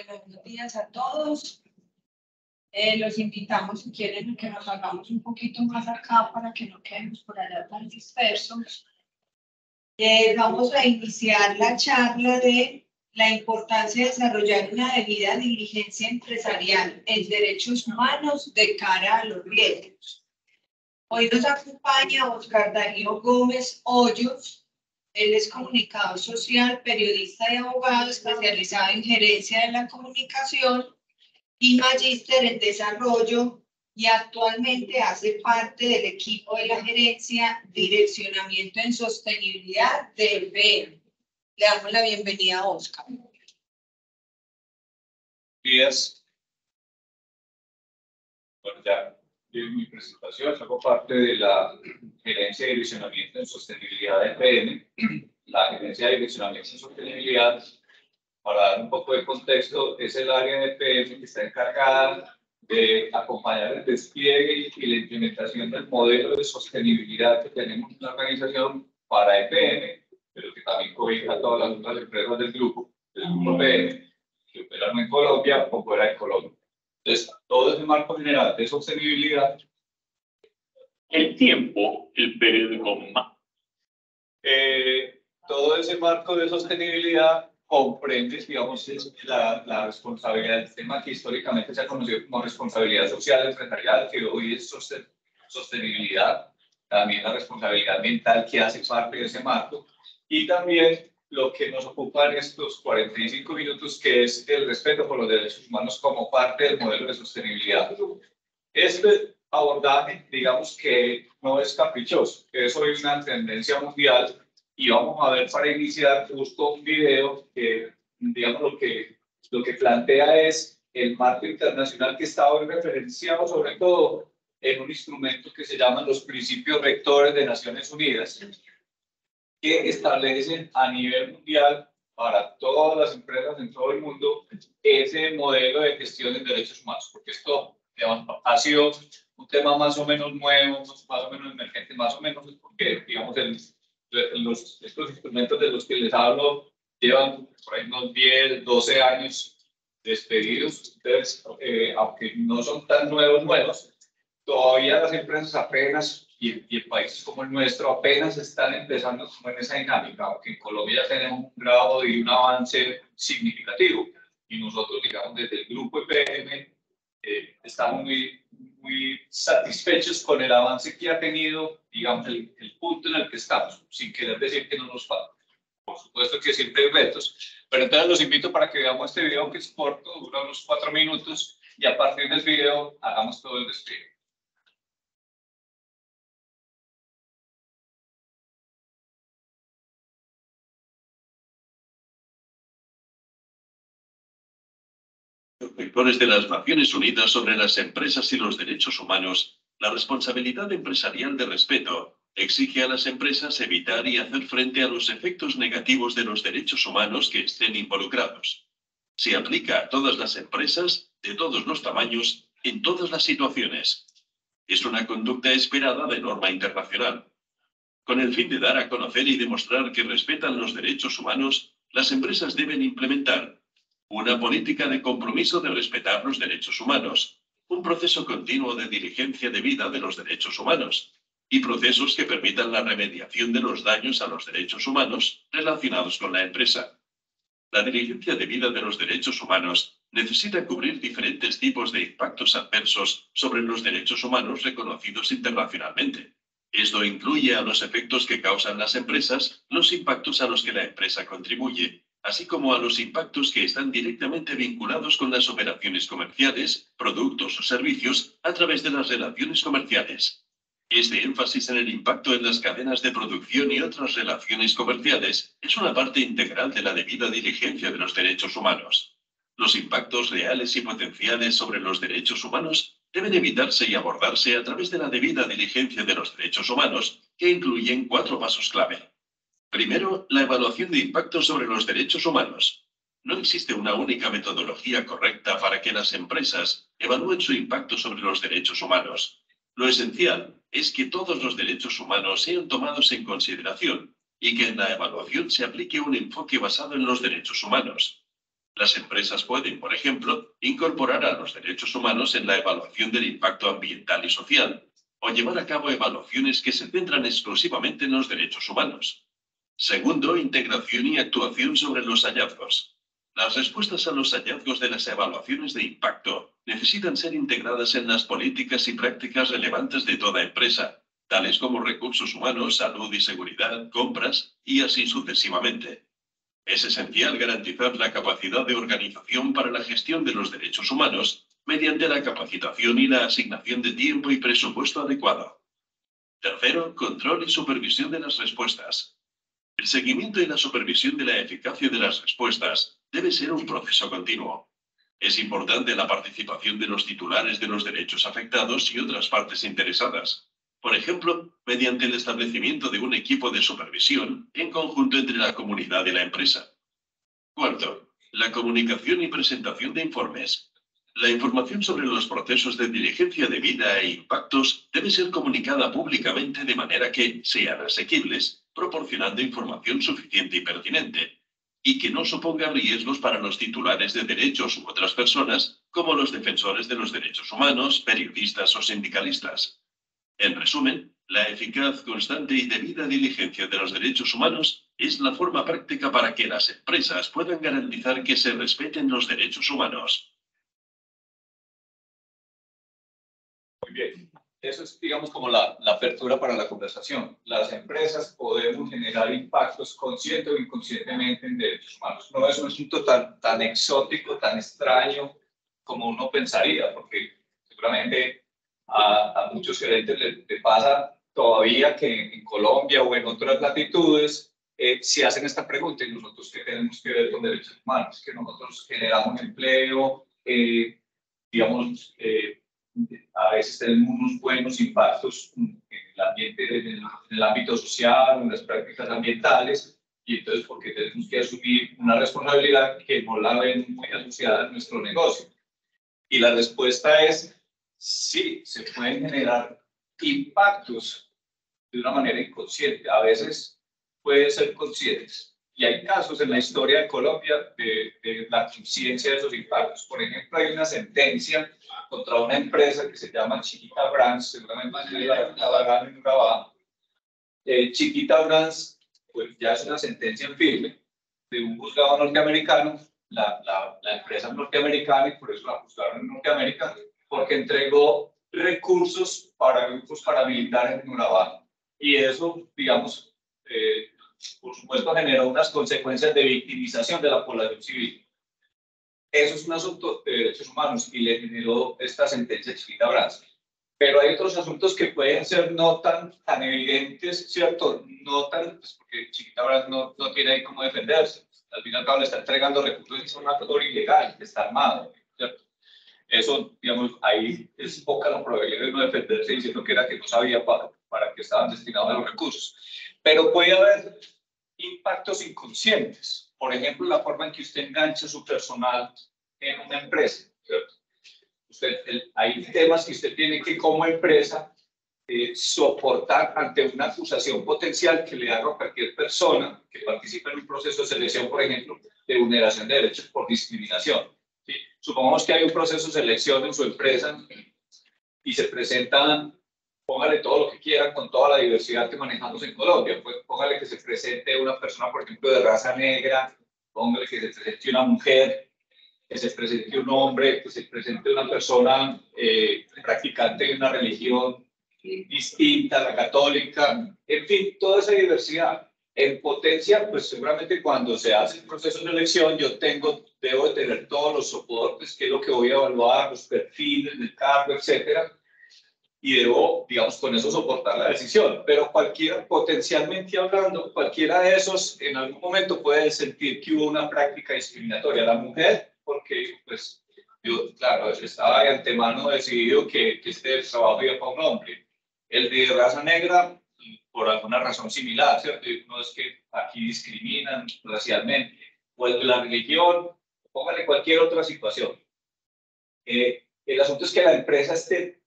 Buenos días a todos. Los invitamos, si quieren, que nos hagamos un poquito más acá para que no quedemos por allá tan dispersos. Vamos a iniciar la charla de la importancia de desarrollar una debida diligencia empresarial en derechos humanos de cara a los riesgos. Hoy nos acompaña Oscar Darío Gómez Hoyos. Él es comunicador social, periodista y abogado especializado en gerencia de la comunicación y magíster en desarrollo, y actualmente hace parte del equipo de la gerencia Direccionamiento en Sostenibilidad de EPM. Le damos la bienvenida a Oscar. Buenos días. Bueno, ya en mi presentación hago parte de la gerencia de Direccionamiento en Sostenibilidad de EPM. La gerencia de Direccionamiento en Sostenibilidad, para dar un poco de contexto, es el área de EPM que está encargada de acompañar el despliegue y la implementación del modelo de sostenibilidad que tenemos en la organización para EPM, pero que también cobija a todas las otras empresas del grupo EPM, que operan en Colombia o fuera de Colombia. Entonces, todo ese marco general de sostenibilidad. El tiempo, el periódico más. Todo ese marco de sostenibilidad comprende, digamos, la responsabilidad del tema que históricamente se ha conocido como responsabilidad social empresarial, que hoy es sostenibilidad, también la responsabilidad ambiental que hace parte de ese marco, y también lo que nos ocupa en estos 45 minutos, que es el respeto por los derechos humanos como parte del modelo de sostenibilidad. Este abordaje, digamos que no es caprichoso, es hoy una tendencia mundial. Y vamos a ver para iniciar justo un video que, digamos, lo que plantea es el marco internacional que está hoy referenciado sobre todo en un instrumento que se llama los Principios Rectores de Naciones Unidas, que establecen a nivel mundial para todas las empresas en todo el mundo ese modelo de gestión de derechos humanos, porque esto, digamos, ha sido un tema más o menos nuevo, más o menos emergente, más o menos porque, digamos, estos instrumentos de los que les hablo llevan por ahí unos 10, 12 años despedidos. Entonces, aunque no son tan nuevos, todavía las empresas apenas, y en países como el nuestro, apenas están empezando como en esa dinámica, aunque en Colombia ya tenemos un grado y un avance significativo. Y nosotros, digamos, desde el grupo EPM, estamos muy satisfechos con el avance que ha tenido, digamos, el punto en el que estamos, sin querer decir que no nos falta. Por supuesto que siempre hay retos, pero entonces los invito para que veamos este video, que es corto, dura unos 4 minutos, y a partir del video hagamos todo el despliegue. Rectores de las Naciones Unidas sobre las empresas y los derechos humanos, la responsabilidad empresarial de respeto exige a las empresas evitar y hacer frente a los efectos negativos de los derechos humanos que estén involucrados. Se aplica a todas las empresas, de todos los tamaños, en todas las situaciones. Es una conducta esperada de norma internacional. Con el fin de dar a conocer y demostrar que respetan los derechos humanos, las empresas deben implementar una política de compromiso de respetar los derechos humanos, un proceso continuo de diligencia debida de los derechos humanos, y procesos que permitan la remediación de los daños a los derechos humanos relacionados con la empresa. La diligencia debida de los derechos humanos necesita cubrir diferentes tipos de impactos adversos sobre los derechos humanos reconocidos internacionalmente. Esto incluye a los efectos que causan las empresas, los impactos a los que la empresa contribuye, así como a los impactos que están directamente vinculados con las operaciones comerciales, productos o servicios a través de las relaciones comerciales. Este énfasis en el impacto en las cadenas de producción y otras relaciones comerciales es una parte integral de la debida diligencia de los derechos humanos. Los impactos reales y potenciales sobre los derechos humanos deben evitarse y abordarse a través de la debida diligencia de los derechos humanos, que incluyen 4 pasos clave. Primero, la evaluación de impactos sobre los derechos humanos. No existe una única metodología correcta para que las empresas evalúen su impacto sobre los derechos humanos. Lo esencial es que todos los derechos humanos sean tomados en consideración y que en la evaluación se aplique un enfoque basado en los derechos humanos. Las empresas pueden, por ejemplo, incorporar a los derechos humanos en la evaluación del impacto ambiental y social, o llevar a cabo evaluaciones que se centran exclusivamente en los derechos humanos. Segundo, integración y actuación sobre los hallazgos. Las respuestas a los hallazgos de las evaluaciones de impacto necesitan ser integradas en las políticas y prácticas relevantes de toda empresa, tales como recursos humanos, salud y seguridad, compras y así sucesivamente. Es esencial garantizar la capacidad de organización para la gestión de los derechos humanos mediante la capacitación y la asignación de tiempo y presupuesto adecuado. Tercero, control y supervisión de las respuestas. El seguimiento y la supervisión de la eficacia de las respuestas debe ser un proceso continuo. Es importante la participación de los titulares de los derechos afectados y otras partes interesadas. Por ejemplo, mediante el establecimiento de un equipo de supervisión en conjunto entre la comunidad y la empresa. Cuarto, la comunicación y presentación de informes. La información sobre los procesos de diligencia debida e impactos debe ser comunicada públicamente de manera que sean asequibles, proporcionando información suficiente y pertinente, y que no suponga riesgos para los titulares de derechos u otras personas, como los defensores de los derechos humanos, periodistas o sindicalistas. En resumen, la eficaz, constante y debida diligencia de los derechos humanos es la forma práctica para que las empresas puedan garantizar que se respeten los derechos humanos. Muy bien. Eso es, digamos, como la apertura para la conversación. Las empresas podemos generar impactos consciente o inconscientemente en derechos humanos. No es un asunto tan exótico, tan extraño como uno pensaría, porque seguramente a muchos gerentes le pasa todavía que en Colombia o en otras latitudes se hacen esta pregunta: ¿y nosotros qué tenemos que ver con derechos humanos? Que nosotros generamos empleo, digamos, a veces tenemos unos buenos impactos en el ambiente, en el ámbito social, en las prácticas ambientales, y entonces, ¿por qué tenemos que asumir una responsabilidad que no la ven muy asociada a nuestro negocio? Y la respuesta es: sí, se pueden generar impactos de una manera inconsciente, a veces pueden ser conscientes. Y hay casos en la historia de Colombia de la conciencia de esos impactos. Por ejemplo, hay una sentencia contra una empresa que se llama Chiquita Brands, seguramente la habrán en Urabá. Chiquita Brands, pues ya es una sentencia en firme de un juzgado norteamericano, la empresa norteamericana, y por eso la juzgaron en Norteamérica, porque entregó recursos para grupos paramilitares en Urabá. Y eso, digamos, por supuesto, generó unas consecuencias de victimización de la población civil. Eso es un asunto de derechos humanos y le generó esta sentencia Chiquita Brands. Pero hay otros asuntos que pueden ser no tan evidentes, ¿cierto? No tan, pues porque Chiquita Brands no tiene ahí cómo defenderse. Al fin y al cabo le está entregando recursos a un actor ilegal, que está armado, ¿cierto? Eso, digamos, ahí es poca la probabilidad de no defenderse diciendo que era que no sabía para qué estaban destinados los recursos. Pero puede haber impactos inconscientes. Por ejemplo, la forma en que usted engancha su personal en una empresa, ¿cierto? Hay temas que usted tiene que, como empresa, soportar ante una acusación potencial que le haga a cualquier persona que participe en un proceso de selección, por ejemplo, de vulneración de derechos por discriminación. ¿Sí? Supongamos que hay un proceso de selección en su empresa y se presentan, póngale todo lo que quieran con toda la diversidad que manejamos en Colombia. Pues póngale que se presente una persona, por ejemplo, de raza negra, póngale que se presente una mujer, que se presente un hombre, que se presente una persona practicante de una religión distinta, la católica, en fin, toda esa diversidad. En potencia, pues seguramente cuando se hace el proceso de elección, yo debo de tener todos los soportes, que es lo que voy a evaluar, los perfiles del cargo, etcétera, y debo, digamos, con eso soportar la decisión. Pero cualquiera, potencialmente hablando, cualquiera de esos en algún momento puede sentir que hubo una práctica discriminatoria. La mujer, porque, pues, yo, claro, estaba de antemano decidido que este trabajo iba para un hombre. El de raza negra, por alguna razón similar, ¿cierto? No es que aquí discriminan racialmente. O el de la religión, póngale cualquier otra situación. El asunto es que la empresa esté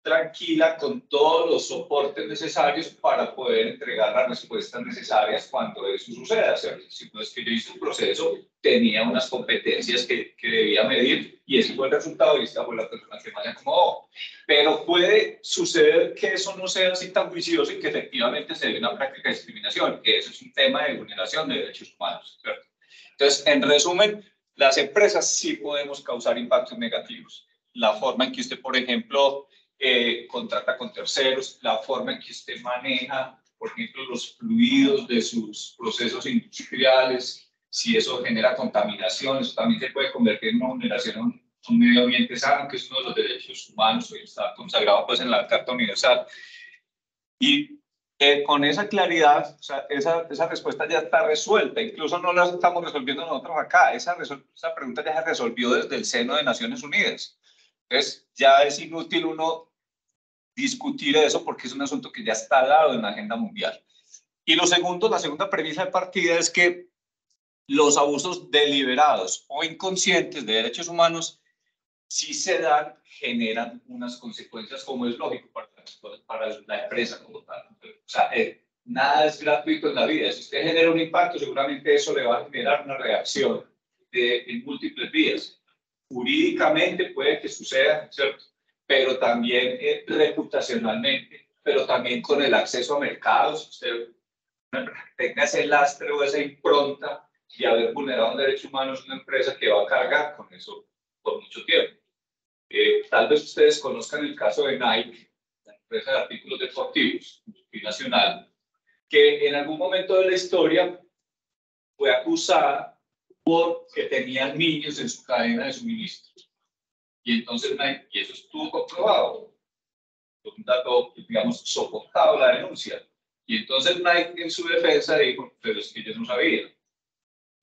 tranquila con todos los soportes necesarios para poder entregar las respuestas necesarias cuando eso suceda, ¿cierto? Si no es que yo hice un proceso, tenía unas competencias que debía medir y ese fue el resultado y esta fue la persona que más se acomodó. Pero puede suceder que eso no sea así tan juicioso y que efectivamente se dé una práctica de discriminación, que eso es un tema de vulneración de derechos humanos, ¿cierto? Entonces, en resumen, las empresas sí podemos causar impactos negativos. La forma en que usted, por ejemplo, contrata con terceros, la forma en que usted maneja, por ejemplo, los fluidos de sus procesos industriales, si eso genera contaminación, eso también se puede convertir en una vulneración a un medio ambiente sano, que es uno de los derechos humanos, que está consagrado pues, en la Carta Universal. Y con esa claridad, o sea, esa respuesta ya está resuelta, incluso no la estamos resolviendo nosotros acá, esa pregunta ya se resolvió desde el seno de Naciones Unidas. Entonces, ya es inútil uno discutir eso porque es un asunto que ya está dado en la agenda mundial. Y lo segundo, la segunda premisa de partida es que los abusos deliberados o inconscientes de derechos humanos, si se dan, generan unas consecuencias, como es lógico para la empresa como tal. O sea, nada es gratuito en la vida. Si usted genera un impacto, seguramente eso le va a generar una reacción en múltiples vías. Jurídicamente puede que suceda, ¿cierto? Pero también reputacionalmente, pero también con el acceso a mercados. Usted tenga ese lastre o esa impronta de haber vulnerado un derecho humano, es una empresa que va a cargar con eso por mucho tiempo. Tal vez ustedes conozcan el caso de Nike, la empresa de artículos deportivos multinacional, que en algún momento de la historia fue acusada porque tenían niños en su cadena de suministro. Y entonces Nike, y eso estuvo comprobado, un dato, digamos, soportado la denuncia. Y entonces Nike en su defensa dijo, pero es que yo no sabía.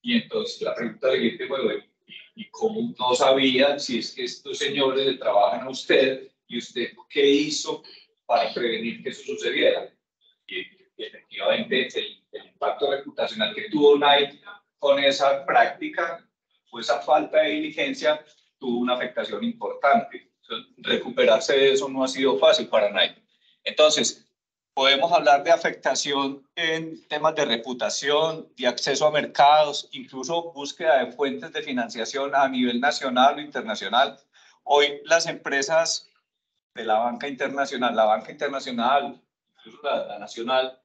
Y entonces la pregunta siguiente fue, ¿y cómo no sabían si es que estos señores le trabajan a usted y usted qué hizo para prevenir que eso sucediera? Y efectivamente el impacto reputacional que tuvo Nike con esa práctica o esa falta de diligencia tuvo una afectación importante. Entonces, recuperarse de eso no ha sido fácil para Nike. Entonces, podemos hablar de afectación en temas de reputación, de acceso a mercados, incluso búsqueda de fuentes de financiación a nivel nacional o internacional. Hoy las empresas de la banca internacional, incluso la nacional,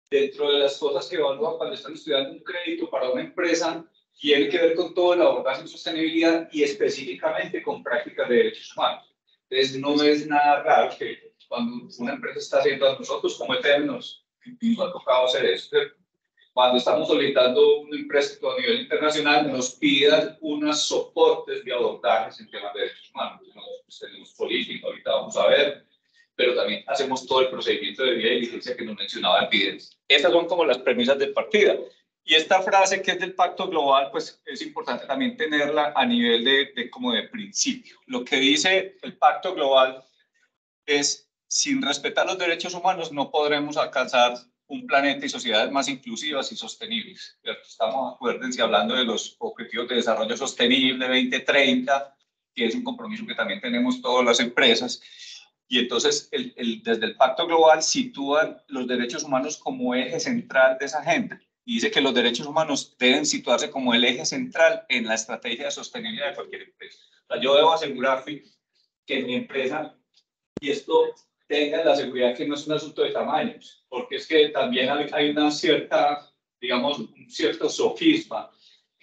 dentro de las cosas que evalúan cuando están estudiando un crédito para una empresa, tiene que ver con todo el abordaje en sostenibilidad y específicamente con prácticas de derechos humanos. Entonces, no es nada raro que cuando una empresa está haciendo a nosotros como EPM nos ha tocado hacer eso. Cuando estamos solicitando una empresa a nivel internacional, nos pidan unos soportes de abordajes en temas de derechos humanos. Nosotros tenemos política, ahorita vamos a ver, pero también hacemos todo el procedimiento de debida diligencia que nos mencionaba el PIDES. Estas son como las premisas de partida. Y esta frase que es del Pacto Global, pues es importante también tenerla a nivel como de principio. Lo que dice el Pacto Global es, sin respetar los derechos humanos no podremos alcanzar un planeta y sociedades más inclusivas y sostenibles. Estamos, acuérdense, hablando de los Objetivos de Desarrollo Sostenible 2030, que es un compromiso que también tenemos todas las empresas. Y entonces, desde el Pacto Global sitúan los derechos humanos como eje central de esa agenda. Y dice que los derechos humanos deben situarse como el eje central en la estrategia de sostenibilidad de cualquier empresa. O sea, yo debo asegurarme que mi empresa, y esto tenga la seguridad que no es un asunto de tamaños, porque es que también hay una cierta, digamos, un cierto sofisma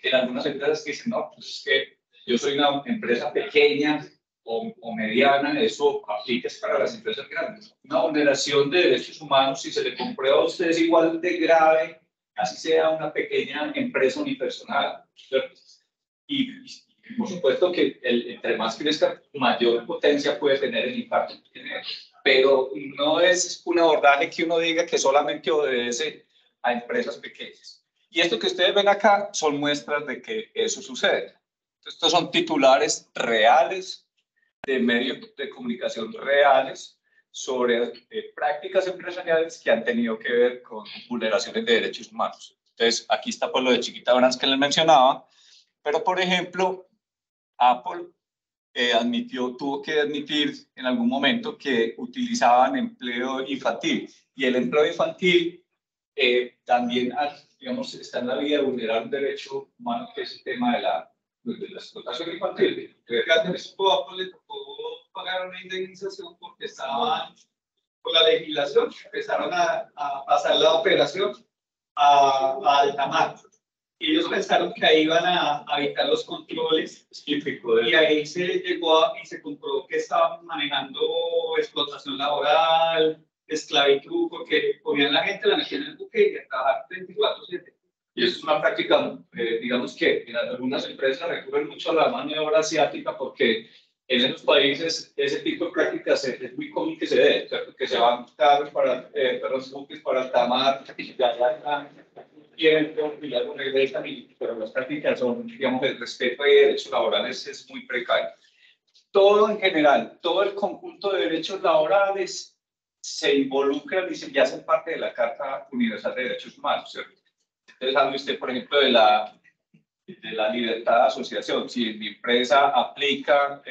en algunas empresas que dicen, no, pues es que yo soy una empresa pequeña o mediana, eso aplica para las empresas grandes. Una vulneración de derechos humanos, si se le comprueba a usted, es igual de grave, así sea una pequeña empresa unipersonal, ¿cierto? Y por supuesto que entre más crezca, mayor potencia puede tener el impacto que tiene. Pero no es un abordaje que uno diga que solamente obedece a empresas pequeñas. Y esto que ustedes ven acá son muestras de que eso sucede. Estos son titulares reales de medios de comunicación reales sobre prácticas empresariales que han tenido que ver con vulneraciones de derechos humanos. Entonces, aquí está por lo de Chiquita Brands que les mencionaba, pero por ejemplo, Apple tuvo que admitir en algún momento que utilizaban empleo infantil. Y el empleo infantil también, digamos, está en la vía de vulnerar un derecho humano, que es el tema de la explotación infantil. Fíjate, le tocó pagar una indemnización porque estaban, con la legislación, empezaron a pasar la operación a alta mar. Y ellos pensaron que ahí iban a evitar los controles y ahí se llegó y se comprobó que estaban manejando explotación laboral, esclavitud, porque ponían la gente, la metían en el buque y a trabajar 24/7. Y eso es una práctica, digamos que en algunas empresas recurren mucho a la mano de obra asiática porque en esos países ese tipo de prácticas es muy común que se dé, ¿cierto? Que se van carros para los buques para alta mar, ya tiempo y luego regresan, pero las prácticas son, digamos, el respeto de derechos laborales es muy precario. Todo en general, todo el conjunto de derechos laborales se involucran y ya hacen parte de la Carta Universal de Derechos Humanos, ¿cierto? Entonces, habla usted, por ejemplo, de la libertad de asociación. Si en mi empresa aplica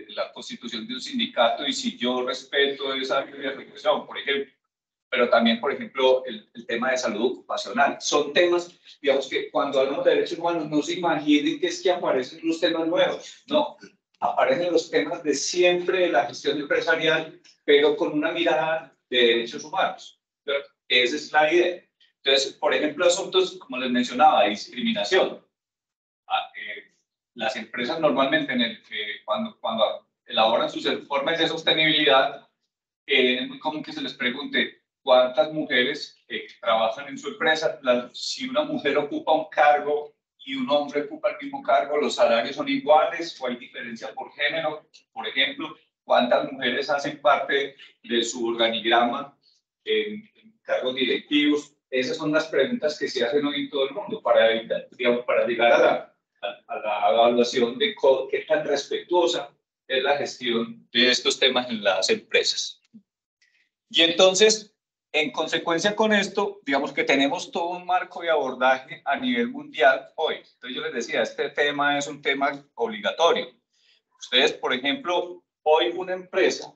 la constitución de un sindicato y si yo respeto esa asociación, por ejemplo, pero también, por ejemplo, el tema de salud ocupacional. Son temas, digamos, que cuando hablamos de derechos humanos no se imaginen que es que aparecen unos temas nuevos. No, aparecen los temas de siempre de la gestión empresarial, pero con una mirada de derechos humanos. Pero esa es la idea. Entonces, por ejemplo, asuntos, como les mencionaba, discriminación. Las empresas normalmente, cuando elaboran sus informes de sostenibilidad, es muy común que se les pregunte cuántas mujeres trabajan en su empresa. Si una mujer ocupa un cargo y un hombre ocupa el mismo cargo, ¿los salarios son iguales o hay diferencia por género? Por ejemplo, ¿cuántas mujeres hacen parte de su organigrama en cargos directivos? Esas son las preguntas que se hacen hoy en todo el mundo para llegar a la evaluación de qué tan respetuosa es la gestión de estos temas en las empresas. Y entonces, en consecuencia con esto, digamos que tenemos todo un marco de abordaje a nivel mundial hoy. Entonces yo les decía, este tema es un tema obligatorio. Ustedes, por ejemplo, hoy una empresa,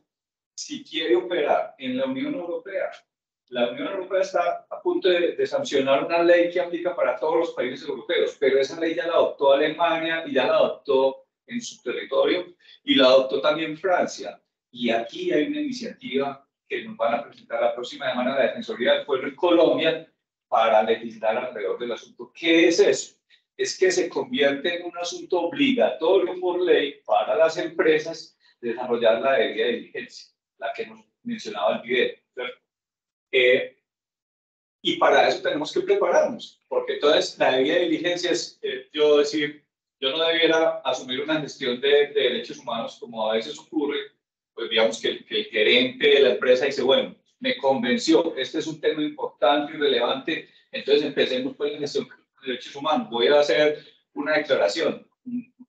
si quiere operar en la Unión Europea, la Unión Europea está a punto de sancionar una ley que aplica para todos los países europeos, pero esa ley ya la adoptó Alemania y ya la adoptó en su territorio y la adoptó también Francia. Y aquí hay una iniciativa que nos van a presentar la próxima semana la Defensoría del Pueblo en Colombia para legislar alrededor del asunto. ¿Qué es eso? Es que se convierte en un asunto obligatorio por ley para las empresas desarrollar la debida diligencia, la que nos mencionaba el video. Y para eso tenemos que prepararnos, porque entonces la debida diligencia es yo decir, yo no debiera asumir una gestión de derechos humanos como a veces ocurre, pues digamos que el gerente de la empresa dice, bueno, me convenció, este es un tema importante y relevante, entonces empecemos con la gestión de derechos humanos, voy a hacer una declaración.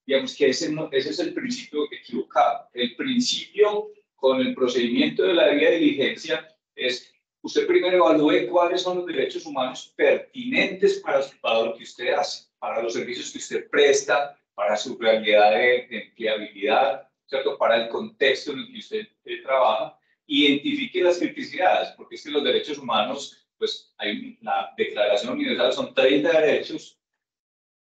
Digamos que ese es el principio equivocado. El principio con el procedimiento de la debida diligencia es usted primero evalúe cuáles son los derechos humanos pertinentes para lo que usted hace, para los servicios que usted presta, para su realidad de empleabilidad, ¿cierto? Para el contexto en el que usted trabaja. Identifique las criticidades, porque es que los derechos humanos, pues hay la Declaración Universal, son 30 derechos,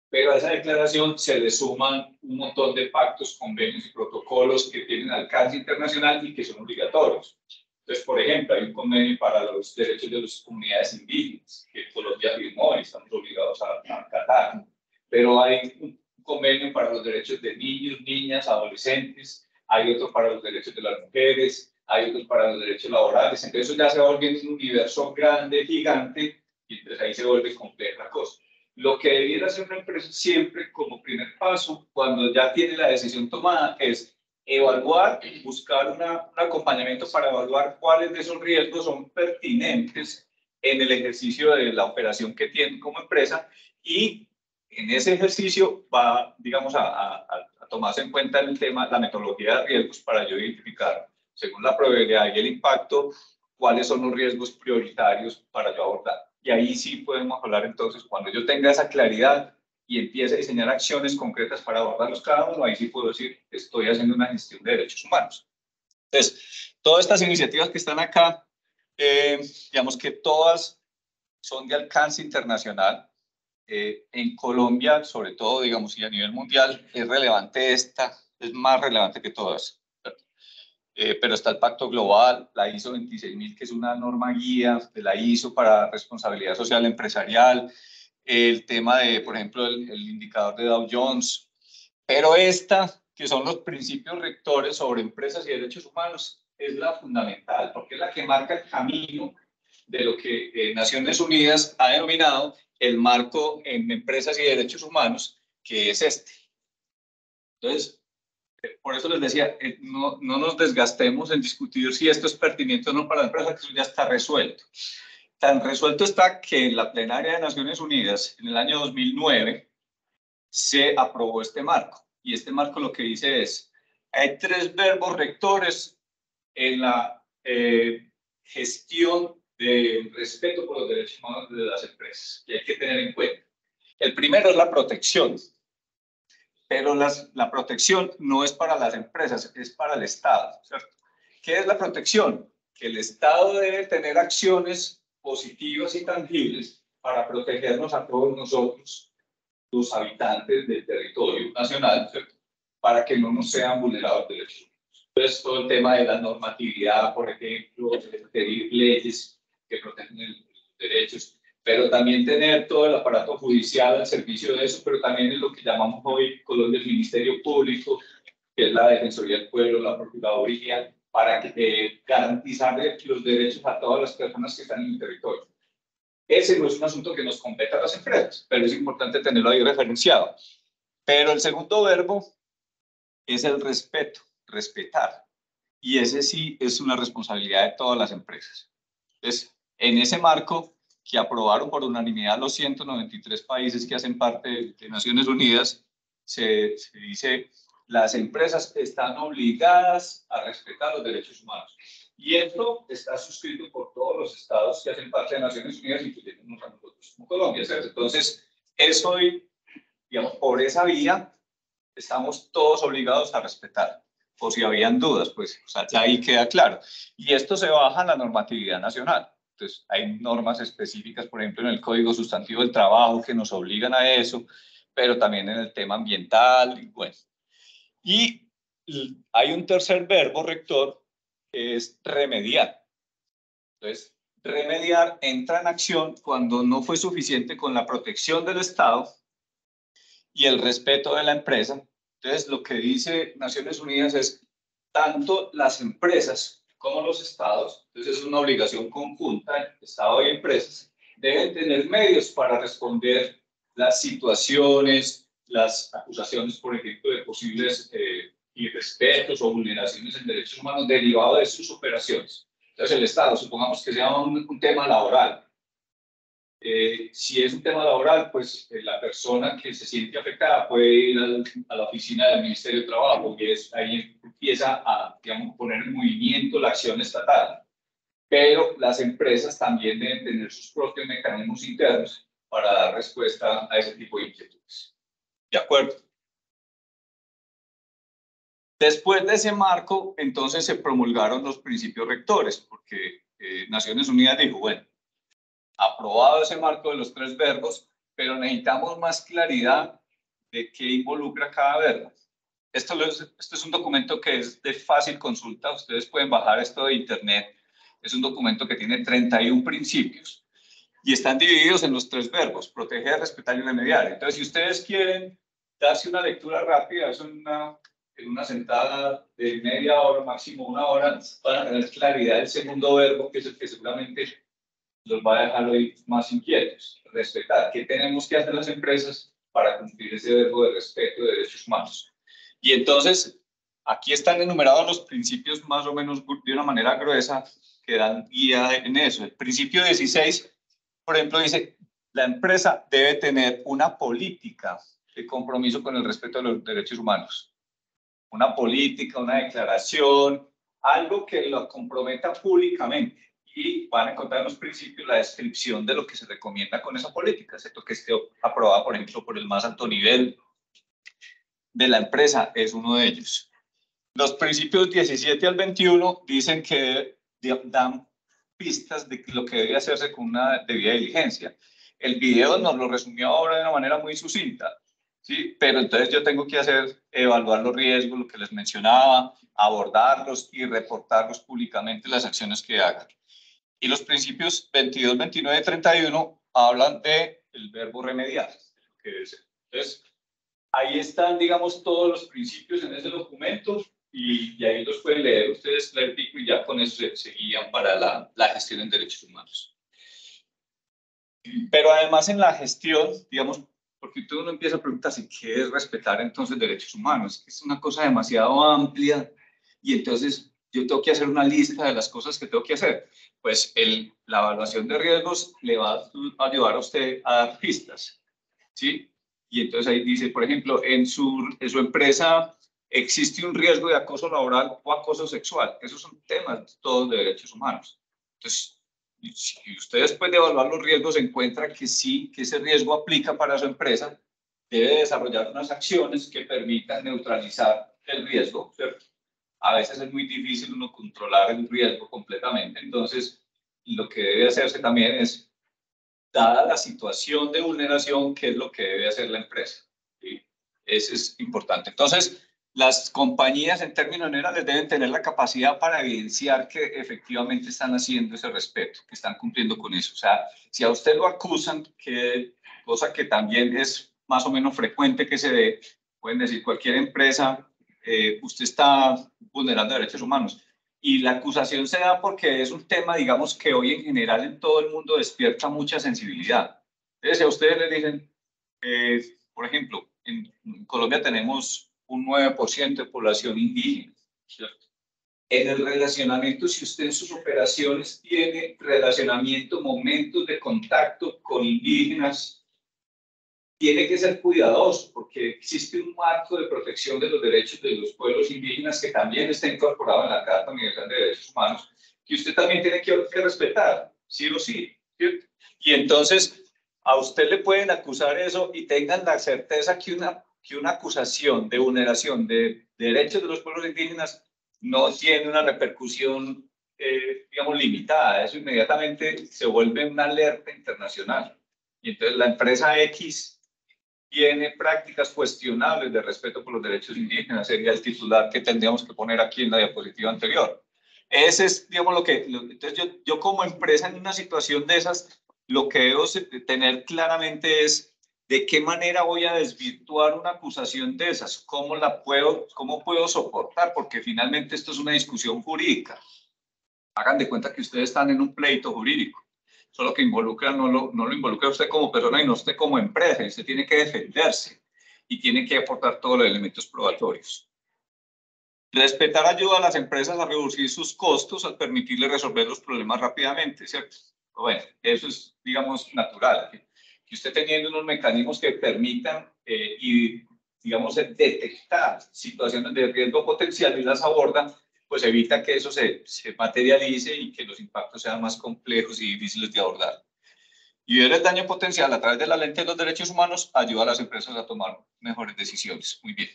pero a esa declaración se le suman un montón de pactos, convenios y protocolos que tienen alcance internacional y que son obligatorios. Entonces, por ejemplo, hay un convenio para los derechos de las comunidades indígenas, que Colombia firmó y estamos obligados a acatar. Pero hay un convenio para los derechos de niños, niñas, adolescentes, hay otro para los derechos de las mujeres, hay otros para los derechos laborales. Entonces, eso ya se vuelve un universo grande, gigante, y entonces ahí se vuelve compleja la cosa. Lo que debiera hacer una empresa siempre como primer paso, cuando ya tiene la decisión tomada, es evaluar, buscar un acompañamiento para evaluar cuáles de esos riesgos son pertinentes en el ejercicio de la operación que tiene como empresa y en ese ejercicio va, digamos, a tomarse en cuenta el tema, la metodología de riesgos para yo identificar, según la probabilidad y el impacto, cuáles son los riesgos prioritarios para yo abordar. Y ahí sí podemos hablar entonces, cuando yo tenga esa claridad, y empieza a diseñar acciones concretas para abordarlos cada uno, ahí sí puedo decir que estoy haciendo una gestión de derechos humanos. Entonces, todas estas iniciativas que están acá, digamos que todas son de alcance internacional. En Colombia, sobre todo, digamos, y a nivel mundial, es relevante esta, es más relevante que todas. Pero está el Pacto Global, la ISO 26000, que es una norma guía de la ISO para responsabilidad social empresarial, el tema de, por ejemplo, el indicador de Dow Jones, pero esta, que son los principios rectores sobre empresas y derechos humanos, es la fundamental, porque es la que marca el camino de lo que Naciones Unidas ha denominado el marco en empresas y derechos humanos, que es este. Entonces, por eso les decía, no nos desgastemos en discutir si esto es pertinente o no para la empresa, que eso ya está resuelto. Tan resuelto está que en la plenaria de Naciones Unidas, en el año 2009, se aprobó este marco. Y este marco lo que dice es, hay 3 verbos rectores en la gestión del respeto por los derechos humanos de las empresas, que hay que tener en cuenta. El primero es la protección. Pero la protección no es para las empresas, es para el Estado, ¿cierto? ¿Qué es la protección? Que el Estado debe tener acciones positivas y tangibles para protegernos a todos nosotros, los habitantes del territorio nacional, ¿cierto? Para que no nos sean vulnerados derechos humanos. Entonces, todo el tema de la normatividad, por ejemplo, pedir leyes que protegen los derechos, pero también tener todo el aparato judicial al servicio de eso, pero también es lo que llamamos hoy Colombia el Ministerio Público, que es la Defensoría del Pueblo, la Procuraduría, para garantizar los derechos a todas las personas que están en el territorio. Ese no es un asunto que nos compete a las empresas, pero es importante tenerlo ahí referenciado. Pero el segundo verbo es el respeto, respetar. Y ese sí es una responsabilidad de todas las empresas. Entonces, en ese marco que aprobaron por unanimidad los 193 países que hacen parte de Naciones Unidas, se dice, las empresas están obligadas a respetar los derechos humanos. Y esto está suscrito por todos los estados que hacen parte de Naciones Unidas, incluyendo a nosotros como Colombia, ¿cierto? Entonces, eso, digamos, por esa vía, estamos todos obligados a respetar. O si habían dudas, pues o sea, ya ahí queda claro. Y esto se baja en la normatividad nacional. Entonces, hay normas específicas, por ejemplo, en el Código Sustantivo del Trabajo que nos obligan a eso, pero también en el tema ambiental. Y bueno. Y hay un tercer verbo rector que es remediar. Entonces, remediar entra en acción cuando no fue suficiente con la protección del Estado y el respeto de la empresa. Entonces, lo que dice Naciones Unidas es tanto las empresas como los estados, entonces es una obligación conjunta, Estado y empresas, deben tener medios para responder las situaciones, las acusaciones, por ejemplo, de posibles irrespetos o vulneraciones en derechos humanos derivados de sus operaciones. Entonces, el Estado, supongamos que sea un tema laboral. Si es un tema laboral, pues la persona que se siente afectada puede ir a la oficina del Ministerio de Trabajo y ahí empieza a, digamos, poner en movimiento la acción estatal. Pero las empresas también deben tener sus propios mecanismos internos para dar respuesta a ese tipo de inquietudes. ¿De acuerdo? Después de ese marco, entonces se promulgaron los principios rectores, porque Naciones Unidas dijo, bueno, aprobado ese marco de los 3 verbos, pero necesitamos más claridad de qué involucra cada verbo. Esto es un documento que es de fácil consulta, ustedes pueden bajar esto de internet, es un documento que tiene 31 principios y están divididos en los 3 verbos, proteger, respetar y remediar. Entonces, si ustedes quieren darse una lectura rápida, es en una sentada de media hora, máximo 1 hora, para tener claridad del segundo verbo, que es el que seguramente los va a dejar hoy más inquietos. Respetar. ¿Qué tenemos que hacer las empresas para cumplir ese verbo de respeto de derechos humanos? Y entonces, aquí están enumerados los principios más o menos de una manera gruesa que dan guía en eso. El principio 16, por ejemplo, dice, la empresa debe tener una política de compromiso con el respeto de los derechos humanos. Una política, una declaración, algo que lo comprometa públicamente. y van a encontrar en los principios la descripción de lo que se recomienda con esa política, ¿cierto? Que esté aprobada, por ejemplo, por el más alto nivel de la empresa, es uno de ellos. Los principios 17 al 21 dicen que dan pistas de lo que debe hacerse con una debida diligencia. El video nos lo resumió ahora de una manera muy sucinta, ¿sí? Pero entonces yo tengo que evaluar los riesgos, lo que les mencionaba, abordarlos y reportarlos públicamente las acciones que hagan. Y los principios 22, 29 y 31 hablan del verbo remediar. Entonces, ahí están, digamos, todos los principios en ese documento y ahí los pueden leer ustedes, y ya con eso se guían para la gestión en derechos humanos. Pero además en la gestión, digamos, porque uno empieza a preguntarse qué es respetar entonces derechos humanos, es una cosa demasiado amplia y entonces yo tengo que hacer una lista de las cosas que tengo que hacer. Pues la evaluación de riesgos le va a ayudar a usted a dar pistas, ¿sí? Y entonces ahí dice, por ejemplo, en su empresa existe un riesgo de acoso laboral o acoso sexual. Esos son temas todos de derechos humanos. Entonces, si usted después de evaluar los riesgos encuentra que sí, que ese riesgo aplica para su empresa, debe desarrollar unas acciones que permitan neutralizar el riesgo, ¿cierto? A veces es muy difícil uno controlar el riesgo completamente, entonces lo que debe hacerse también es, dada la situación de vulneración, qué es lo que debe hacer la empresa. ¿Sí? Eso es importante. Entonces, las compañías en términos generales deben tener la capacidad para evidenciar que efectivamente están haciendo ese respeto, que están cumpliendo con eso. O sea, si a usted lo acusan, cosa que también es más o menos frecuente que se dé, pueden decir cualquier empresa, usted está vulnerando derechos humanos. Y la acusación se da porque es un tema, digamos, que hoy en general en todo el mundo despierta mucha sensibilidad. Entonces, si a ustedes les dicen, por ejemplo, en Colombia tenemos un 9% de población indígena, ¿cierto? En el relacionamiento, si usted en sus operaciones tiene relacionamiento, momentos de contacto con indígenas, tiene que ser cuidadoso porque existe un marco de protección de los derechos de los pueblos indígenas que también está incorporado en la Carta Universal de Derechos Humanos, que usted también tiene que respetar, sí o sí, ¿cierto? Y entonces a usted le pueden acusar eso y tengan la certeza que una acusación de vulneración de derechos de los pueblos indígenas no tiene una repercusión, digamos, limitada. Eso inmediatamente se vuelve una alerta internacional. Y entonces la empresa X tiene prácticas cuestionables de respeto por los derechos indígenas, sería el titular que tendríamos que poner aquí en la diapositiva anterior. Ese es, digamos, entonces yo como empresa en una situación de esas, lo que debo tener claramente es de qué manera voy a desvirtuar una acusación de esas, cómo puedo soportar, porque finalmente esto es una discusión jurídica. Hagan de cuenta que ustedes están en un pleito jurídico. Solo que involucra, no lo involucra usted como persona y no usted como empresa. Y usted tiene que defenderse y tiene que aportar todos los elementos probatorios. Respetar ayuda a las empresas a reducir sus costos al permitirles resolver los problemas rápidamente, ¿cierto? Bueno, eso es, digamos, natural. Que usted teniendo unos mecanismos que permitan y, digamos, detectar situaciones de riesgo potencial y las abordan, pues evita que eso se materialice y que los impactos sean más complejos y difíciles de abordar. Y ver el daño potencial a través de la lente de los derechos humanos ayuda a las empresas a tomar mejores decisiones. Muy bien.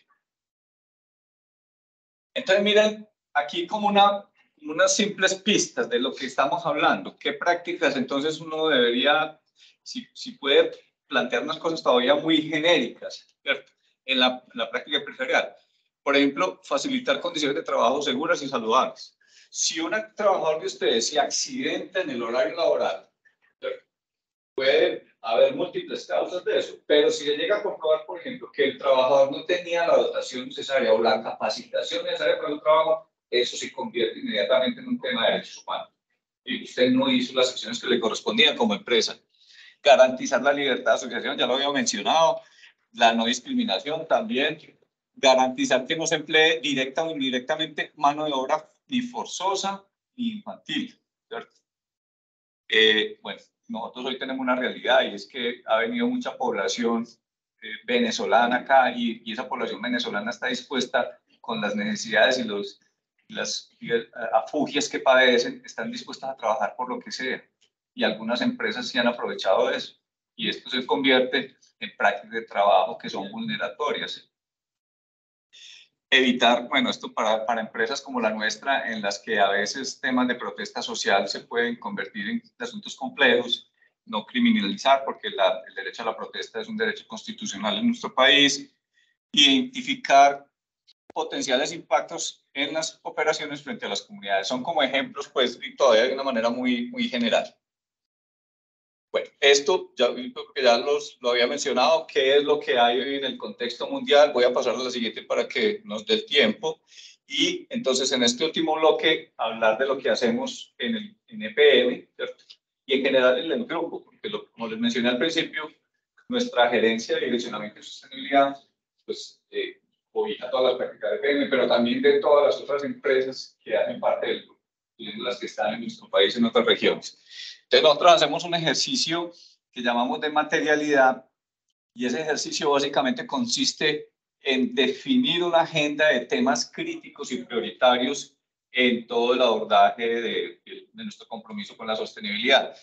Entonces, miren, aquí como unas simples pistas de lo que estamos hablando. ¿Qué prácticas entonces uno debería, si puede plantear unas cosas todavía muy genéricas, ¿cierto? En la práctica empresarial? Por ejemplo, facilitar condiciones de trabajo seguras y saludables. Si un trabajador de ustedes se accidenta en el horario laboral, ¿cierto? Puede haber múltiples causas de eso, pero si le llega a comprobar, por ejemplo, que el trabajador no tenía la dotación necesaria o la capacitación necesaria para el trabajo, eso se convierte inmediatamente en un tema de derechos humanos. Y usted no hizo las acciones que le correspondían como empresa. Garantizar la libertad de asociación, ya lo había mencionado, la no discriminación también, garantizar que no se emplee directa o indirectamente mano de obra ni forzosa ni infantil, ¿cierto? Bueno, nosotros hoy tenemos una realidad y es que ha venido mucha población venezolana acá y esa población venezolana está dispuesta con las necesidades y las afugias que padecen, están dispuestas a trabajar por lo que sea. Y algunas empresas sí han aprovechado eso. Y esto se convierte en prácticas de trabajo que son vulneratorias. Evitar, bueno, esto para empresas como la nuestra, en las que a veces temas de protesta social se pueden convertir en asuntos complejos, no criminalizar, porque el derecho a la protesta es un derecho constitucional en nuestro país. Identificar potenciales impactos en las operaciones frente a las comunidades. Son como ejemplos, pues, y todavía de una manera muy general. Bueno, esto ya lo había mencionado, qué es lo que hay hoy en el contexto mundial. Voy a pasar a la siguiente para que nos dé el tiempo. Y entonces, en este último bloque, hablar de lo que hacemos en EPM, ¿cierto? Y en general en el grupo, porque como les mencioné al principio, nuestra gerencia de direccionamiento y sostenibilidad, pues, cobija todas las prácticas de EPM, pero también de todas las otras empresas que hacen parte del grupo, incluyendo las que están en nuestro país, en otras regiones. Entonces, nosotros hacemos un ejercicio que llamamos de materialidad, y ese ejercicio básicamente consiste en definir una agenda de temas críticos y prioritarios en todo el abordaje de nuestro compromiso con la sostenibilidad.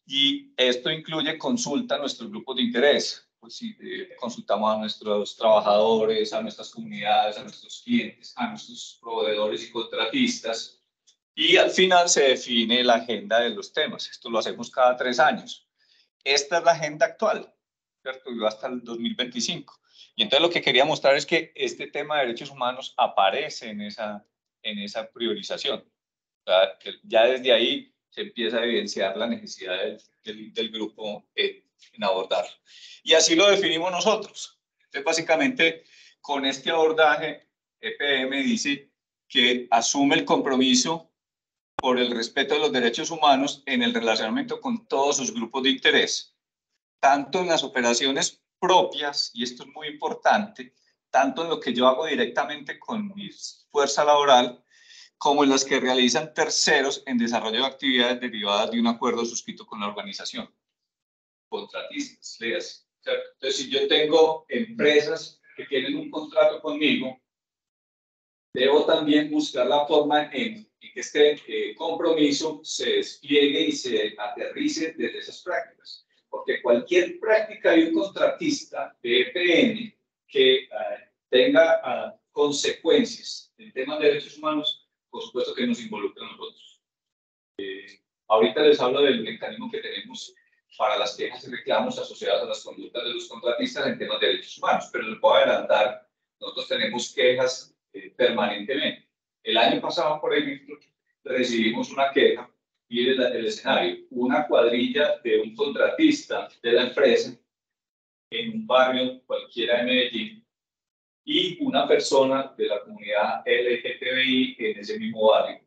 Y esto incluye consulta a nuestros grupos de interés. Pues sí, consultamos a nuestros trabajadores, a nuestras comunidades, a nuestros clientes, a nuestros proveedores y contratistas. Y al final se define la agenda de los temas. Esto lo hacemos cada 3 años. Esta es la agenda actual, ¿cierto? Y va hasta el 2025. Y entonces lo que quería mostrar es que este tema de derechos humanos aparece en esa priorización. O sea, que ya desde ahí se empieza a evidenciar la necesidad del grupo en abordarlo. Y así lo definimos nosotros. Entonces, básicamente, con este abordaje, EPM dice que asume el compromiso por el respeto de los derechos humanos en el relacionamiento con todos sus grupos de interés, tanto en las operaciones propias, y esto es muy importante, tanto en lo que yo hago directamente con mi fuerza laboral, como en las que realizan terceros en desarrollo de actividades derivadas de un acuerdo suscrito con la organización. Contratistas, leas. Entonces, si yo tengo empresas que tienen un contrato conmigo, debo también buscar la forma en que este compromiso se despliegue y se aterrice desde esas prácticas. Porque cualquier práctica de un contratista de EPM que tenga consecuencias en temas de derechos humanos, por supuesto que nos involucra a nosotros. Ahorita les hablo del mecanismo que tenemos para las quejas y reclamos asociadas a las conductas de los contratistas en temas de derechos humanos, pero les puedo adelantar, nosotros tenemos quejas permanentemente. El año pasado, por ejemplo, recibimos una queja, y el escenario, una cuadrilla de un contratista de la empresa en un barrio cualquiera de Medellín y una persona de la comunidad LGTBI en ese mismo barrio.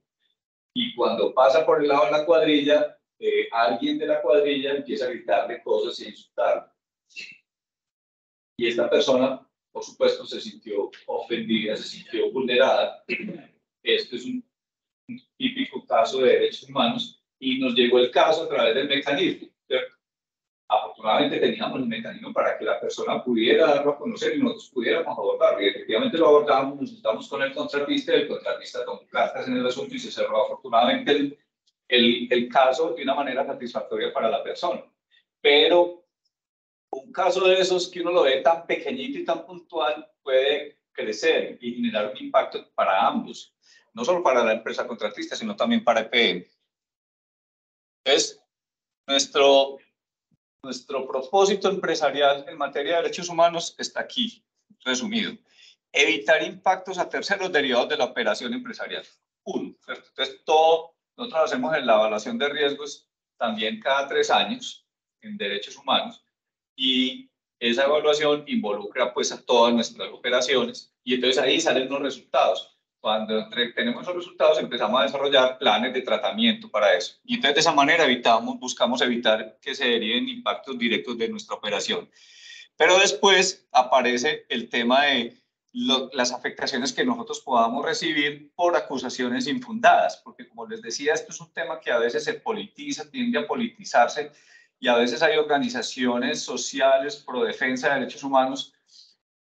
Y cuando pasa por el lado de la cuadrilla, alguien de la cuadrilla empieza a gritarle cosas e insultarle. Y esta persona, por supuesto, se sintió ofendida, se sintió vulnerada. Esto es un típico caso de derechos humanos y nos llegó el caso a través del mecanismo, ¿cierto? Afortunadamente teníamos el mecanismo para que la persona pudiera darlo a conocer y nosotros pudiéramos abordarlo. Y efectivamente lo abordamos, nos juntamos con el contratista tomó cartas en el asunto y se cerró afortunadamente el caso de una manera satisfactoria para la persona. Pero un caso de esos que uno lo ve tan pequeñito y tan puntual puede crecer y generar un impacto para ambos, no solo para la empresa contratista, sino también para EPM. Entonces, nuestro propósito empresarial en materia de derechos humanos está aquí, resumido. Evitar impactos a terceros derivados de la operación empresarial. Uno, ¿cierto? Entonces, nosotros hacemos la evaluación de riesgos también cada 3 años en derechos humanos y esa evaluación involucra pues a todas nuestras operaciones y entonces ahí salen los resultados. Cuando tenemos esos resultados empezamos a desarrollar planes de tratamiento para eso. Y entonces de esa manera buscamos evitar que se deriven impactos directos de nuestra operación. Pero después aparece el tema de las afectaciones que nosotros podamos recibir por acusaciones infundadas. Porque como les decía, esto es un tema que a veces se politiza, tiende a politizarse y a veces hay organizaciones sociales pro defensa de derechos humanos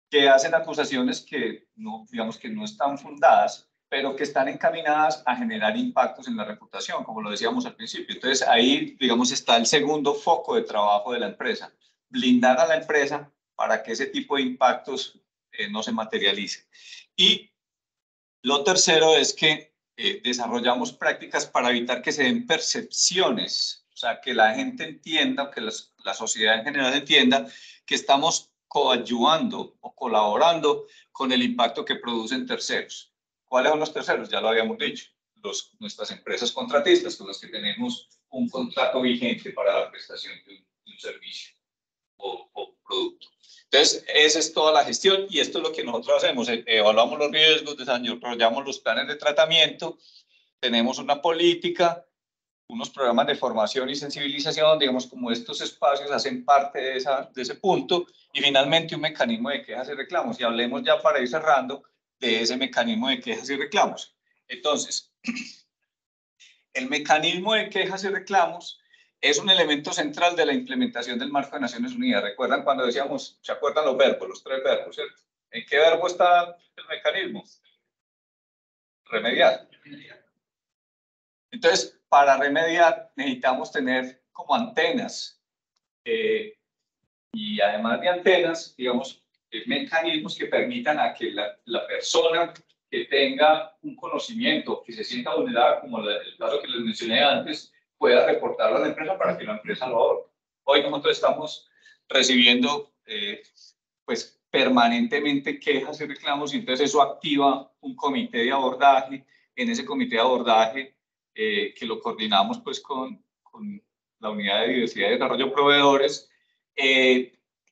que hacen acusaciones que no, digamos que no están fundadas, pero que están encaminadas a generar impactos en la reputación, como lo decíamos al principio. Entonces, ahí, digamos, está el segundo foco de trabajo de la empresa, blindar a la empresa para que ese tipo de impactos no se materialice. Y lo tercero es que desarrollamos prácticas para evitar que se den percepciones, o sea, que la gente entienda, que la sociedad en general entienda que estamos coadyuvando o colaborando con el impacto que producen terceros. ¿Cuáles son los terceros? Ya lo habíamos dicho, nuestras empresas contratistas con las que tenemos un contrato vigente para la prestación de un servicio o producto. Entonces, esa es toda la gestión y esto es lo que nosotros hacemos. Evaluamos los riesgos, desarrollamos los planes de tratamiento, tenemos una política, unos programas de formación y sensibilización, digamos, como estos espacios hacen parte de ese punto, y finalmente un mecanismo de quejas y reclamos. Y hablemos ya para ir cerrando de ese mecanismo de quejas y reclamos. Entonces, el mecanismo de quejas y reclamos es un elemento central de la implementación del marco de Naciones Unidas. ¿Recuerdan cuando decíamos, se acuerdan los verbos, los 3 verbos, ¿cierto? ¿En qué verbo está el mecanismo? Remediar. Entonces, para remediar necesitamos tener como antenas y además de antenas, digamos, mecanismos que permitan a que la persona que tenga un conocimiento, que se sienta vulnerable, como el caso que les mencioné antes, pueda reportarlo a la empresa para que la empresa lo aborde. Hoy nosotros estamos recibiendo pues permanentemente quejas y reclamos y entonces eso activa un comité de abordaje. En ese comité de abordaje que lo coordinamos pues con la Unidad de Diversidad y Desarrollo de Proveedores,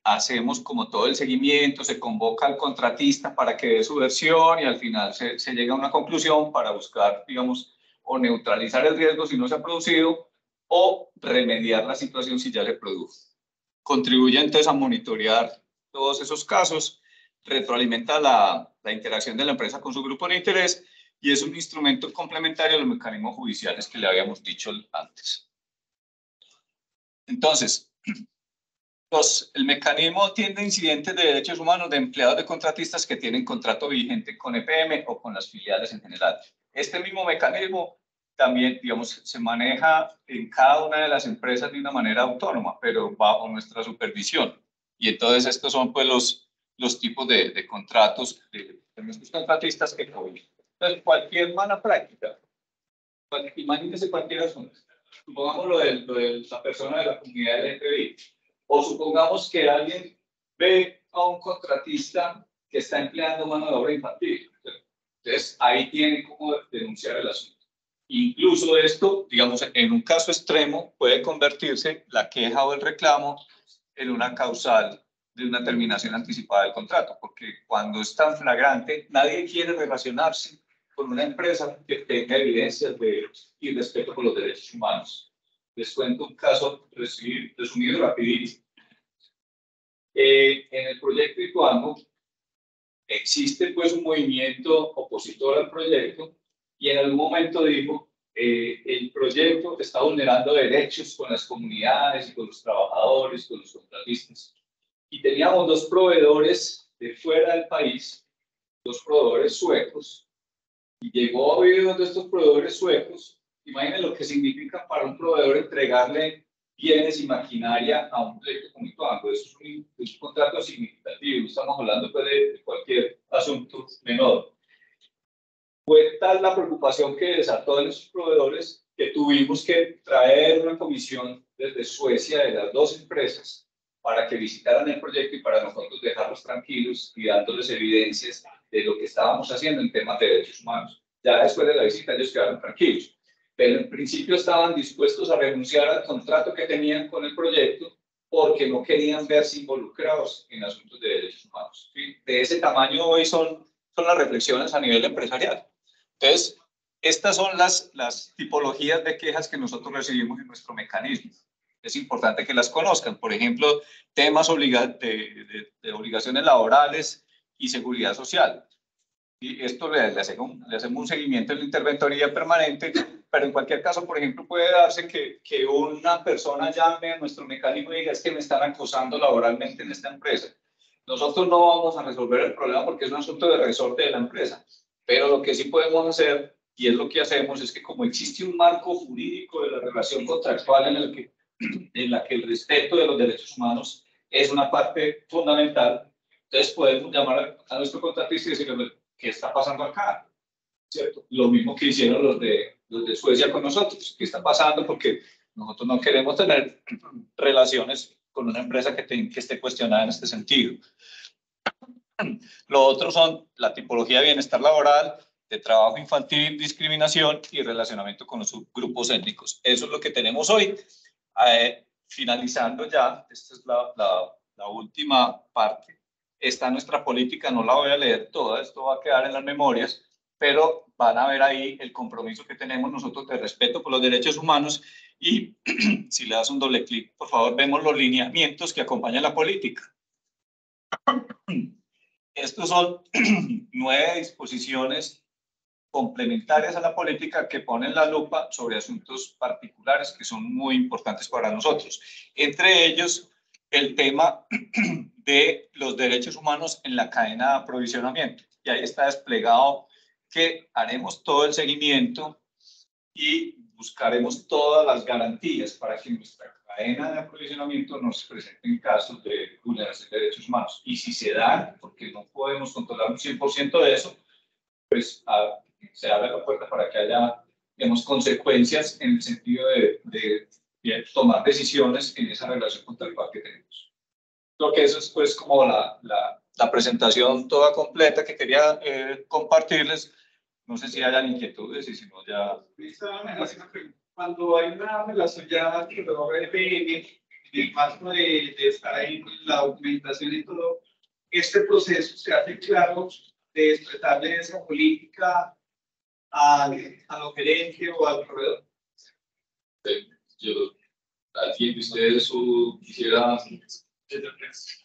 hacemos como todo el seguimiento, se convoca al contratista para que dé su versión y al final se llega a una conclusión para buscar, digamos, o neutralizar el riesgo si no se ha producido o remediar la situación si ya se produjo. Contribuye entonces a monitorear todos esos casos, retroalimenta la interacción de la empresa con su grupo de interés y es un instrumento complementario a los mecanismos judiciales que le habíamos dicho antes. Entonces, el mecanismo atiende incidentes de derechos humanos de empleados de contratistas que tienen contrato vigente con EPM o con las filiales en general. Este mismo mecanismo también, digamos, se maneja en cada una de las empresas de una manera autónoma, pero bajo nuestra supervisión. Y entonces estos son pues los tipos de contratos de nuestros contratistas que cubren. Entonces, cualquier mala práctica, imagínense cualquier asunto, supongamos lo de la persona de la comunidad LGTBI, o supongamos que alguien ve a un contratista que está empleando mano de obra infantil. Entonces, ahí tiene cómo denunciar el asunto. Incluso esto, digamos, en un caso extremo, puede convertirse la queja o el reclamo en una causal de una terminación anticipada del contrato, porque cuando es tan flagrante, nadie quiere relacionarse con una empresa que tenga evidencias de irrespeto por los derechos humanos. Les cuento un caso resumido rapidito. En el proyecto Ituango existe pues un movimiento opositor al proyecto y en algún momento dijo el proyecto está vulnerando derechos con las comunidades y con los trabajadores, con los contratistas. Y teníamos dos proveedores de fuera del país, dos proveedores suecos, y llegó a oír uno de estos proveedores suecos. Imaginen lo que significa para un proveedor entregarle bienes y maquinaria a un proyecto como Ituango. Eso es un contrato significativo, estamos hablando pues, de cualquier asunto menor. Fue tal la preocupación que desató en esos proveedores que tuvimos que traer una comisión desde Suecia de las dos empresas para que visitaran el proyecto y para nosotros dejarlos tranquilos y dándoles evidencias de lo que estábamos haciendo en temas de derechos humanos. Ya después de la visita ellos quedaron tranquilos, pero en principio estaban dispuestos a renunciar al contrato que tenían con el proyecto porque no querían verse involucrados en asuntos de derechos humanos. ¿Sí? De ese tamaño hoy son las reflexiones a nivel empresarial. Entonces, estas son las tipologías de quejas que nosotros recibimos en nuestro mecanismo. Es importante que las conozcan. Por ejemplo, temas de obligaciones laborales y seguridad social. Y esto le hacemos un seguimiento en la interventoría permanente, pero en cualquier caso, por ejemplo, puede darse que una persona llame a nuestro mecanismo y diga es que me están acosando laboralmente en esta empresa. Nosotros no vamos a resolver el problema porque es un asunto de resorte de la empresa, Pero lo que sí podemos hacer, y es lo que hacemos, es que como existe un marco jurídico de la relación contractual en la que el respeto de los derechos humanos es una parte fundamental, entonces podemos llamar a nuestro contratista y decirle, ¿qué está pasando acá? ¿Cierto? Lo mismo que hicieron los de Suecia con nosotros. ¿Qué está pasando? Porque nosotros no queremos tener relaciones con una empresa que esté cuestionada en este sentido. Lo otro son la tipología de bienestar laboral, de trabajo infantil, discriminación y relacionamiento con los subgrupos étnicos. Eso es lo que tenemos hoy. Finalizando ya, esta es la última parte. Está nuestra política, no la voy a leer toda, esto va a quedar en las memorias, pero van a ver ahí el compromiso que tenemos nosotros de respeto por los derechos humanos y si le das un doble clic, por favor, vemos los lineamientos que acompañan la política. Estos son 9 disposiciones complementarias a la política que ponen la lupa sobre asuntos particulares que son muy importantes para nosotros. Entre ellos, el tema de los derechos humanos en la cadena de aprovisionamiento. Y ahí está desplegado que haremos todo el seguimiento y buscaremos todas las garantías para que nuestra cadena de aprovisionamiento no se presenten casos de vulneración de derechos humanos. Y si se dan, porque no podemos controlar un 100% de eso, pues se abre la puerta para que haya, digamos, consecuencias en el sentido de tomar decisiones en esa relación contractual que tenemos. Lo que eso es pues como la presentación toda completa que quería compartirles. No sé si hayan inquietudes y si no ya... Cuando hay una relación ya alrededor de EPM, en el marco de estar ahí en la documentación y todo, este proceso se hace claro de expresarle esa política al oferente o al proveedor. ¿Alguien de ustedes quisiera...?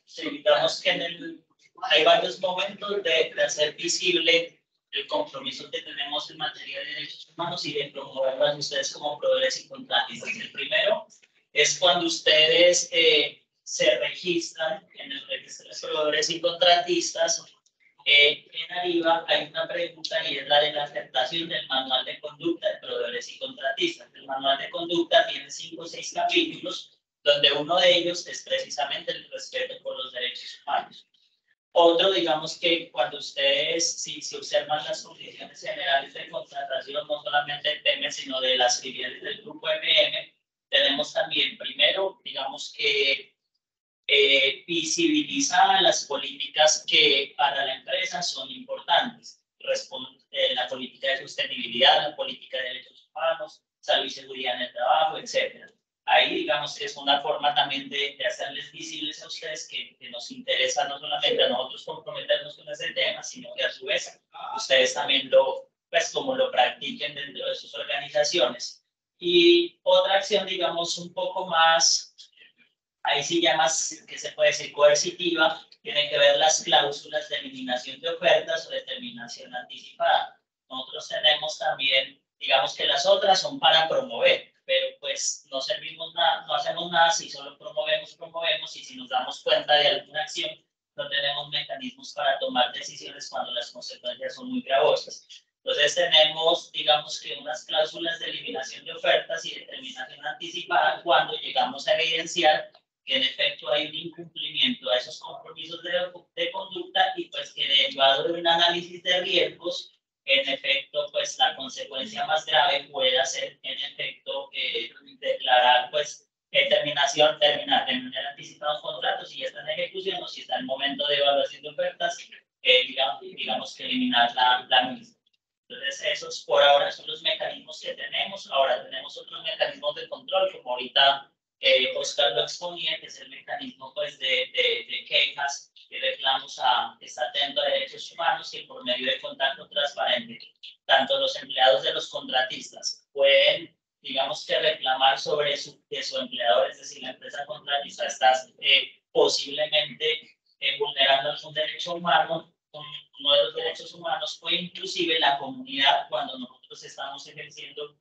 Sí, digamos que hay varios momentos de hacer visible el compromiso que tenemos en materia de derechos humanos y de promoverlos a ustedes como proveedores y contratistas. El primero es cuando ustedes se registran en el registro de proveedores y contratistas. En arriba hay una pregunta y es la de la aceptación del manual de conducta de proveedores y contratistas. El manual de conducta tiene 5 o 6 capítulos, donde uno de ellos es precisamente el respeto por los derechos humanos. Otro, digamos que cuando ustedes, si observan las condiciones generales de contratación, no solamente del PEME, sino de las filiales del grupo EPM, tenemos también, primero, digamos que visibiliza las políticas que para la empresa son importantes. La política de sostenibilidad, la política de derechos humanos, salud y seguridad en el trabajo, etc. Ahí, digamos que es una forma también de hacerles visibles a ustedes que nos interesa no solamente a nosotros comprometernos con ese tema, sino que a su vez ustedes también como lo practiquen dentro de sus organizaciones. Y otra acción, digamos, un poco más, ahí sí ya más, que se puede decir coercitiva, tiene que ver las cláusulas de eliminación de ofertas o de terminación anticipada. Nosotros tenemos también, digamos que las otras son para promover, pero pues no servimos nada, no hacemos nada si solo promovemos y si nos damos cuenta de alguna acción, no tenemos mecanismos para tomar decisiones cuando las consecuencias son muy gravosas. Entonces tenemos, digamos que unas cláusulas de eliminación de ofertas y de terminación anticipada cuando llegamos a evidenciar que en efecto hay un incumplimiento a esos compromisos de conducta y pues que derivado de un análisis de riesgos, en efecto, pues la consecuencia más grave puede ser, en efecto, declarar, pues, terminar de anticipados contratos si ya está en ejecución o si está en momento de evaluación de ofertas, digamos que eliminar la misma. Entonces, esos por ahora son los mecanismos que tenemos. Ahora tenemos otros mecanismos de control, como ahorita Oscar lo exponía, que es el mecanismo pues, de quejas y reclamos que está atento a derechos humanos y por medio de contacto transparente. Tanto los empleados de los contratistas pueden, digamos que reclamar sobre que su empleador, es decir, la empresa contratista, está posiblemente vulnerando algún derecho humano, uno de los derechos humanos, o inclusive la comunidad, cuando nosotros estamos ejerciendo,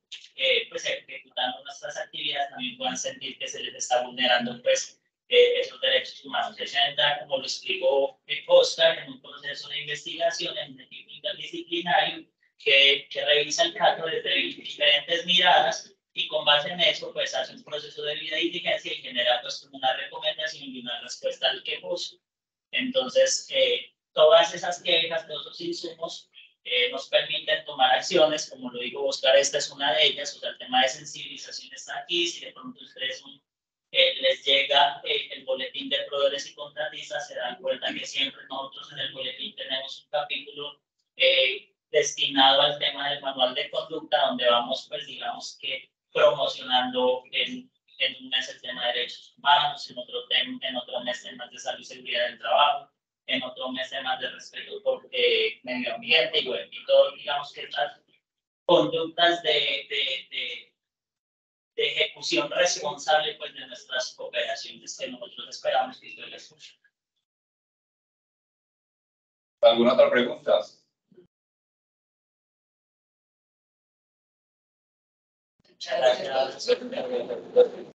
pues ejecutando nuestras actividades, también puedan sentir que se les está vulnerando pues esos derechos humanos. Ella entra, como lo explicó Oscar, en un proceso de investigación en un equipo interdisciplinario que revisa el caso desde diferentes miradas y con base en eso pues hace un proceso de diligencia y genera pues como una recomendación y una respuesta al quejoso. Entonces, todas esas quejas, todos esos insumos nos permiten tomar acciones, como lo dijo Oscar, esta es una de ellas, o sea, el tema de sensibilización está aquí, si de pronto ustedes les llega el boletín de proveedores y contratistas, se dan cuenta que siempre nosotros en el boletín tenemos un capítulo destinado al tema del manual de conducta, donde vamos, pues digamos que promocionando en un mes el tema de derechos humanos, en otro mes temas de salud y seguridad del trabajo, en otro mes temas de respeto por medio ambiente y todo, digamos que estas conductas de ejecución responsable pues, de nuestras operaciones que nosotros esperamos que ustedes escuchen. ¿Alguna otra pregunta? Muchas gracias.